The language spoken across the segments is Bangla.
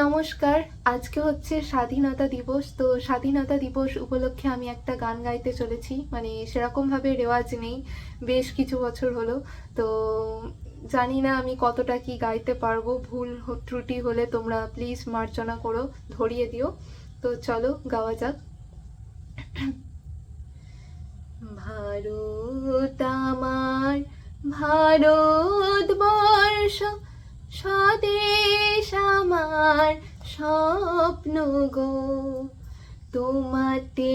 নমস্কার। আজকে হচ্ছে স্বাধীনতা দিবস। তো স্বাধীনতা দিবস উপলক্ষে আমি একটা গান গাইতে চলেছি। মানে সেরকমভাবে রেওয়াজ নেই, বেশ কিছু বছর হলো। তো জানি না আমি কতটা কি গাইতে পারবো। ভুল ত্রুটি হলে তোমরা প্লিজ মার্জনা করো, ধরিয়ে দিও। তো চলো গাওয়া যাক। ভারত আমার, ভারতবর্ষ, স্বদেশ আমার স্বপ্ন গো। তোমাতে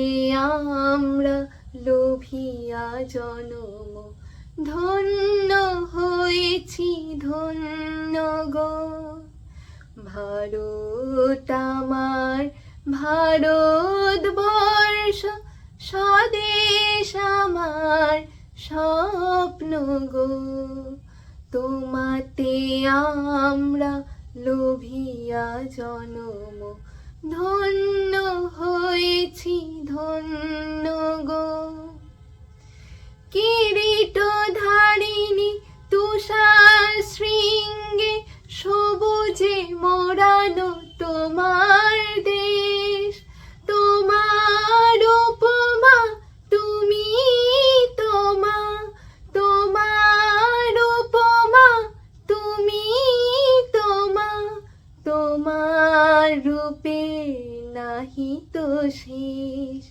আমরা লোভিয়া জনম, ধন্য হয়েছি ধন্য গো। ভারত আমার, ভারতবর্ষ, স্বদেশ আমার স্বপ্ন গো। তোমাতে আমরা লোভিয়া জনম, ধন্য হয়েছি ধন্য গো। কিরীট ধারিণী তুষার শৃঙ্গে, সবুজে মোড়ানো তোমার দেশ। তোমার উপমা তুমি, তোমার উপমা তুমি, তোমার রূপে নাহি তো শেষ।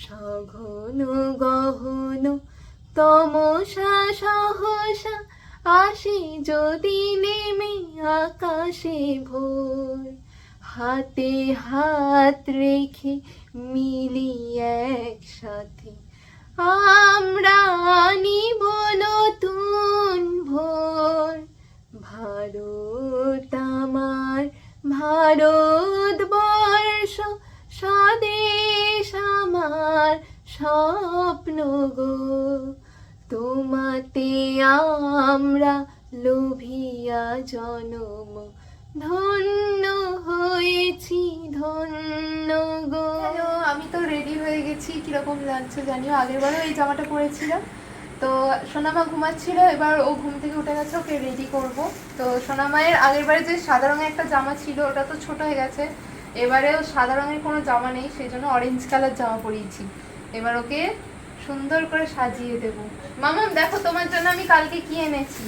সঘন গহন তমসা সহসা, আসে যদি নেমে আকাশে ভোর। হাতে হাত রেখে মিলি একসাথে, আমরা আনিব নতুন ভোর। ভারত আমার, ভারতবর্ষ, স্বদেশ আমার স্বপ্ন গো। তোমাতে আমরা লোভিয়া জনম, ধন্য হয়েছি ধন্য গো। হ্যালো, আমি তো রেডি হয়ে গেছি। কিরকম লাগছে জানিও। আগেরবারও এই জামাটা পরেছিলাম। তো সোনামা ঘুমাচ্ছিল, এবার ও ঘুম থেকে উঠে গেছে, ওকে রেডি করব। তো সোনামায়ের আগেরবারে যে সাদা রঙের একটা জামা ছিল ওটা তো ছোট হয়ে গেছে, এবারেও সাদা রঙের কোনো জামা নেই, সেই জন্য অরেঞ্জ কালার জামা পরিয়েছি। এবার ওকে সুন্দর করে সাজিয়ে দেব। মামাম দেখো তোমার জন্য আমি কালকে কি এনেছি।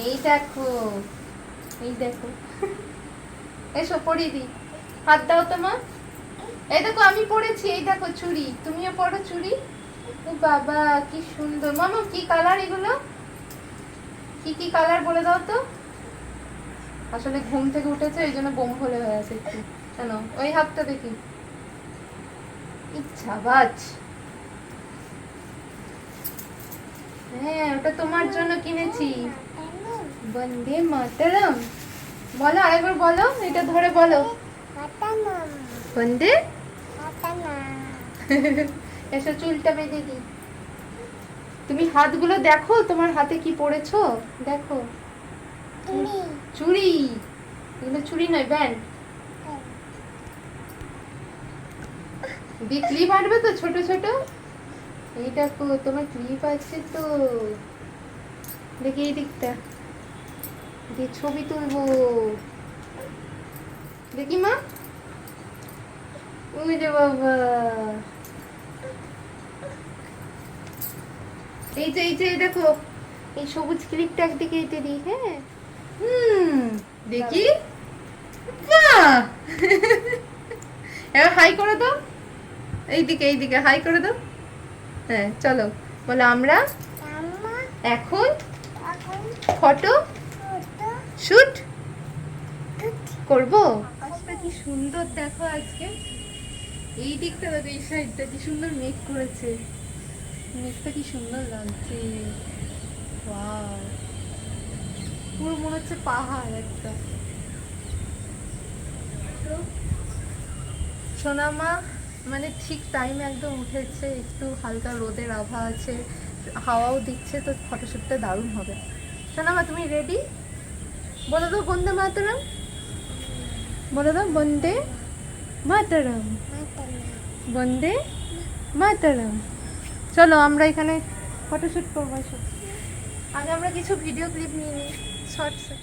এই দেখো, এই দেখো। এসো পরিয়ে দিই, হাত দাও তোমার। এই দেখো আমি পরেছি, এই দেখো চুড়ি, তুমিও পরো চুড়ি। ও বাবা কি সুন্দর। মামা কি কালার এগুলো, কি কি কালার বলে দাও তো। আসলে ঘুম থেকে উঠেছে এই জন্য বোম হলে হয়ে আছে একটু। কেন ওই হাতটা দেখি, ইচ্ছা বাজ। হ্যাঁ ওটা তোমার জন্য কিনেছি। বন্দে মাতরম বলো, আরেকবার বলো, এটা ধরে বলো। বন্দে। এসো চুলটা বেঁধে দিই। তুমি হাতগুলো দেখো, তোমার হাতে কি পরেছো দেখো। চুড়ি, এগুলো চুড়ি নয়, ব্যান্ড। দিয়ে ক্লিপ আনবে তো ছোট ছোট। এই দেখো তোমার ক্লিপ আছে তো, দেখি এই দিকটা দিয়ে ছবি তুলবো। দেখি মা, ওই যে বাবা, এই যে এই যে দেখো, এই সবুজ ক্লিপটা একদিকে এঁটে দিই। হ্যাঁ দেখি, বাহ। এবার হাই করে দাও, এইদিকে এইদিকে হাই করে দাও। হ্যাঁ চলো বলো, আমরা এখন ফটো শুট করবো। আকাশটা কি সুন্দর দেখো আজকে। এই দিকটা দেখো, এই সাইডটা কি সুন্দর মেঘ করেছে, মেঘটা কি সুন্দর লাগছে। ওয়াও, পুরো মনে হচ্ছে পাহাড় একটা। সোনামা মানে ঠিক টাইমে একদম উঠেছে, একটু হালকা রোদের আভা আছে, হাওয়াও দিচ্ছে, তো ফটোশ্যুটটা দারুণ হবে। সোনামা তুমি রেডি? বলে দাও বন্দে মাতরম, বলে দাও বন্দে মাতরম, বন্দে মাতরম। চলো আমরা এখানে ফটোশ্যুট করবো। আগে আমরা কিছু ভিডিও ক্লিপ নিয়ে নিই শর্টসে।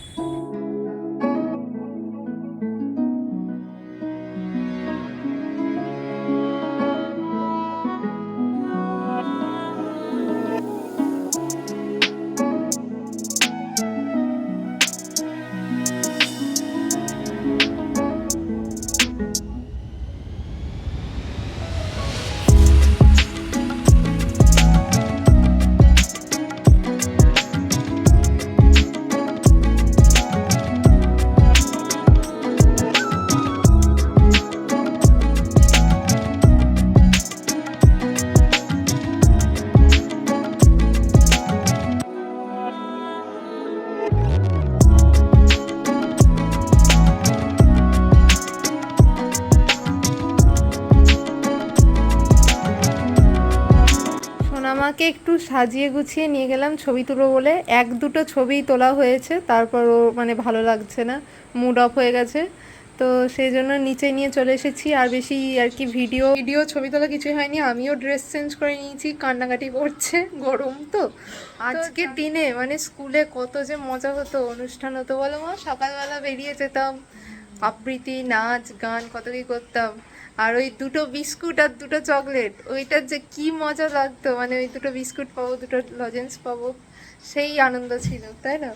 মাকে একটু সাজিয়ে গুছিয়ে নিয়ে গেলাম ছবি তুলবো বলে, এক দুটো ছবি তোলা হয়েছে, তারপর ও মানে ভালো লাগছে না, মুড অফ হয়ে গেছে, তো সেই জন্য নিচে নিয়ে চলে এসেছি। আর বেশি আর কি ভিডিও ভিডিও ছবি তোলা কিছুই হয়নি। আমিও ড্রেস চেঞ্জ করে নিয়েছি, কান্নাকাটি করছে, গরম তো। আজকের দিনে মানে স্কুলে কত যে মজা হতো, অনুষ্ঠান হতো বলো মা, সকালবেলা বেরিয়ে যেতাম, আবৃত্তি, নাচ, গান, কত কি করতাম। আর ওই দুটো বিস্কুট আর দুটো চকলেট, ওইটার যে কি মজা লাগতো, মানে ওই দুটো বিস্কুট পাবো, দুটো লজেন্স পাবো, সেই আনন্দ ছিল, তাই না?